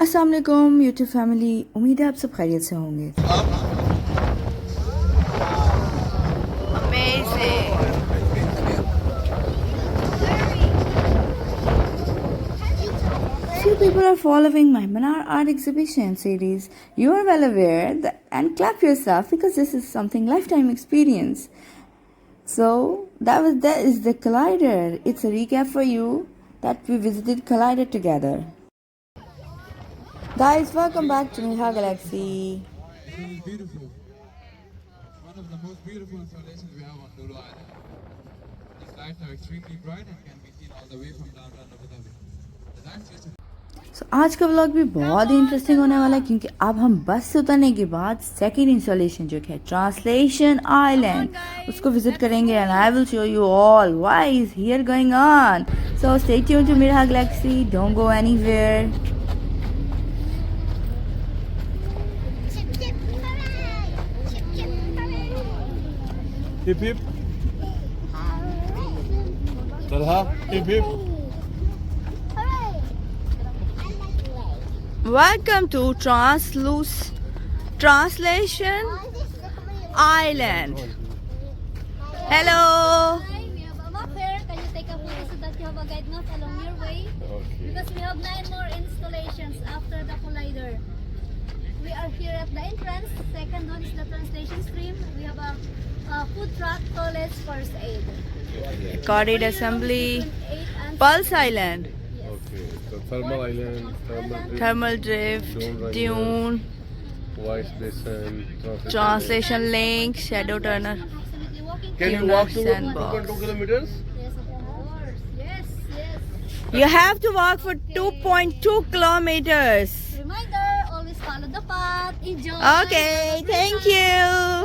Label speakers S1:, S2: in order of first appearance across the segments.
S1: अस्सलाम वालेकुम YouTube family, उम्मीद है आप सब खैरियत से होंगे। Few people are following my Manar art exhibition series. You are well aware that, and clap yourself because this is something lifetime experience. So that is the Collider. It's a recap for you that we visited Collider together. Guys, welcome back to Mirha Galaxy.
S2: It is beautiful. One of the most beautiful installations we have on Lulu Island. These lights are extremely bright and can be seen all the way from downtown Abu Dhabi. The lights used to
S1: So, आज का vlog भी बहुत ही interesting होने वाला है क्योंकि अब हम बस से उतरने के बाद सेकंड इंस्टॉलेशन जो है ट्रांसलेशन आइलैंड उसको विजिट करेंगे and I will show you all why is here going on. So stay tuned to Mirha galaxy, don't go anywhere.
S3: Hip hip. Talha, hip hip.
S1: Welcome to Translation Island. Hello.
S4: Hi, we have a map here. Can you take a photo so that you have a guide map along your way?
S3: Okay.
S4: Because we have 9 more installations after the collider. We are here at the entrance. Second one is the translation stream. We have a food truck, toilets, first aid.
S1: Recorded assembly. Pulse Island.
S3: Okay. So thermal island,
S1: Thermal drift. Dune.
S3: voice basin,
S1: Translation link. Shadow turner.
S4: Approximately walking.
S3: Can you
S1: Tuner
S3: walk to
S1: sandbox.
S3: 2.2 kilometers?
S4: Yes, of course. Yes, yes.
S1: You have to walk for 2.2 kilometers.
S4: Reminder, always follow the path. Enjoy.
S1: Okay, thank you.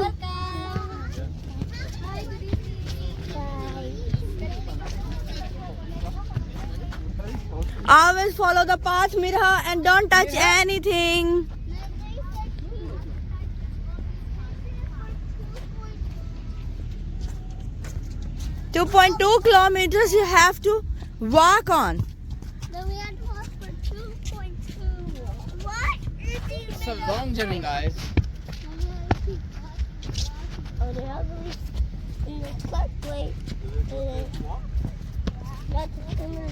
S4: Welcome. Hi, good evening.
S1: Always follow the path, Mirha, and don't touch anything. 2.2 kilometers you have to walk on.
S4: Then we had to walk for 2.2. What?
S5: It's a long journey, guys.
S4: Oh, they have in the Clark Way. That's similar.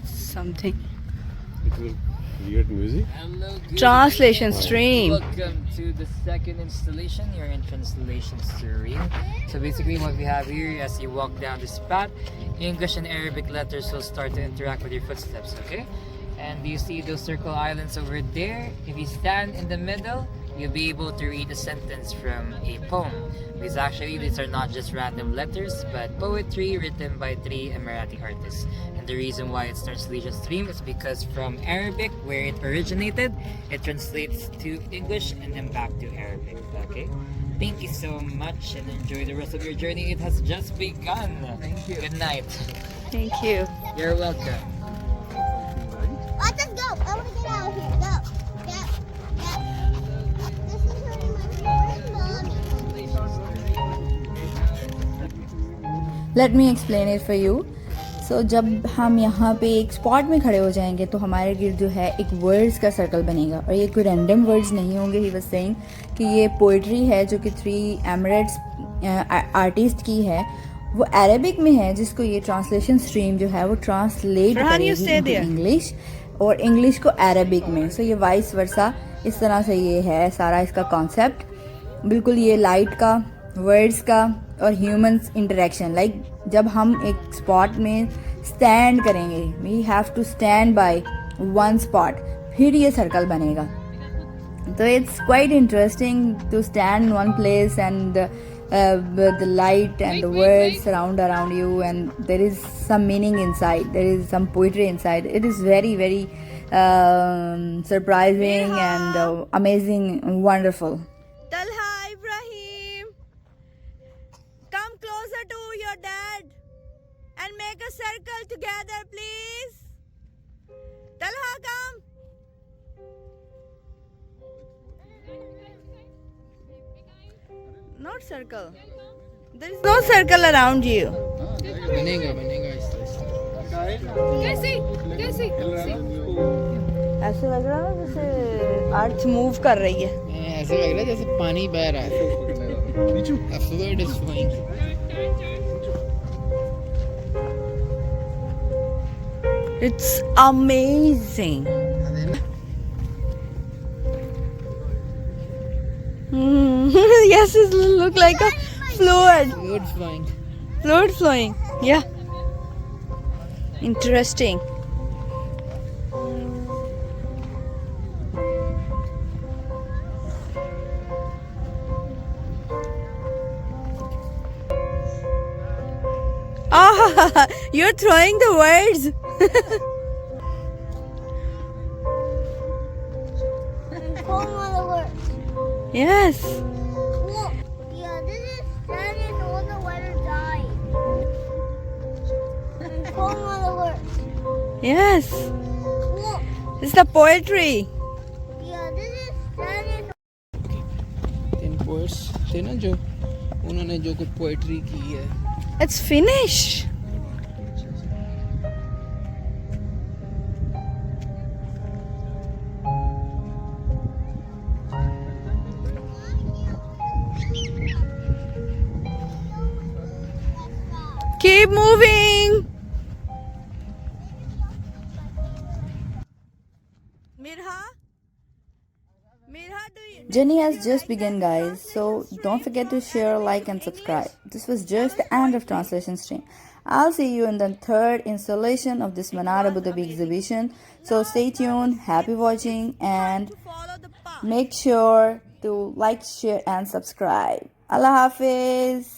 S1: Something.
S3: It will create music.
S5: Hello, good
S1: Translation
S5: evening.
S1: stream.
S5: Welcome to the second installation here in translation stream. So basically what we have here, as you walk down this path, English and Arabic letters will start to interact with your footsteps, okay? And you see those circle islands over there? If you stand in the middle, you'll be able to read a sentence from a poem. Because actually these are not just random letters, but poetry written by 3 Emirati artists. And the reason why it's translation stream is because from Arabic, where it originated, it translates to English and then back to Arabic, okay? Thank you so much and enjoy the rest of your journey. It has just begun. Thank you. Good night.
S1: Thank you.
S5: You're welcome.
S4: Let's just go. I want to get out of here. Go. Yeah. Yeah. This is hurting my feet. Mommy.
S1: Let me explain it for you. So जब हम यहाँ पे एक spot में खड़े हो जाएंगे तो हमारे गिर्द जो है एक वर्ड्स का सर्कल बनेगा और ये कोई रैंडम वर्ड्स नहीं होंगे। ही वाज सेइंग कि ये पोइट्री है जो कि 3 एमिरेट्स आर्टिस्ट की है, वो अरेबिक में है जिसको ये ट्रांसलेशन स्ट्रीम जो है वो ट्रांसलेट करेगी इंग्लिश और इंग्लिश को अरेबिक में। सो ये वाइस वर्सा इस तरह से ये है सारा इसका कॉन्सेप्ट। बिल्कुल ये लाइट का, वर्ड्स का और ह्यूमंस इंटरेक्शन। लाइक जब हम एक स्पॉट में स्टैंड करेंगे, we have to stand by one spot, फिर ये सर्कल बनेगा। तो it's quite interesting to stand in one place and the light and the words surround around you, and there is some meaning inside, there is some poetry inside. It is very very surprising and amazing and wonderful. Talha Ibrahim, come closer to your dad and make a circle together, please. Talha, come. Not circle. There is no circle around you.
S5: बनेगा बनेगा इस तरह से।
S1: ऐसे लग रहा है जैसे अर्थ मूव कर रही है.
S5: ऐसा लग रहा है जैसे पानी बह रहा है. A fluid is flowing.
S1: It's amazing. Yes, it look like a fluid.
S5: Fluid flowing.
S1: Fluid flowing. Yeah. Interesting. Ah, you're throwing the words.
S4: Calling all the words.
S1: Yes.
S4: Look. Yeah, this is standing and all the weather died. Calling all the words.
S1: Yes.
S4: Look.
S1: It's the poetry.
S4: Yeah, this is standing.
S5: 10 poets थे ना जो उन्होंने जो कुछ poetry की है.
S1: It's finished. Keep moving. Journey has just begun, guys, so don't forget to share, like and subscribe. This was just the end of translation stream. I'll see you in the third installation of this Manar Abu Dhabi exhibition, so stay tuned, happy watching, and make sure to like, share and subscribe. Allah Hafiz.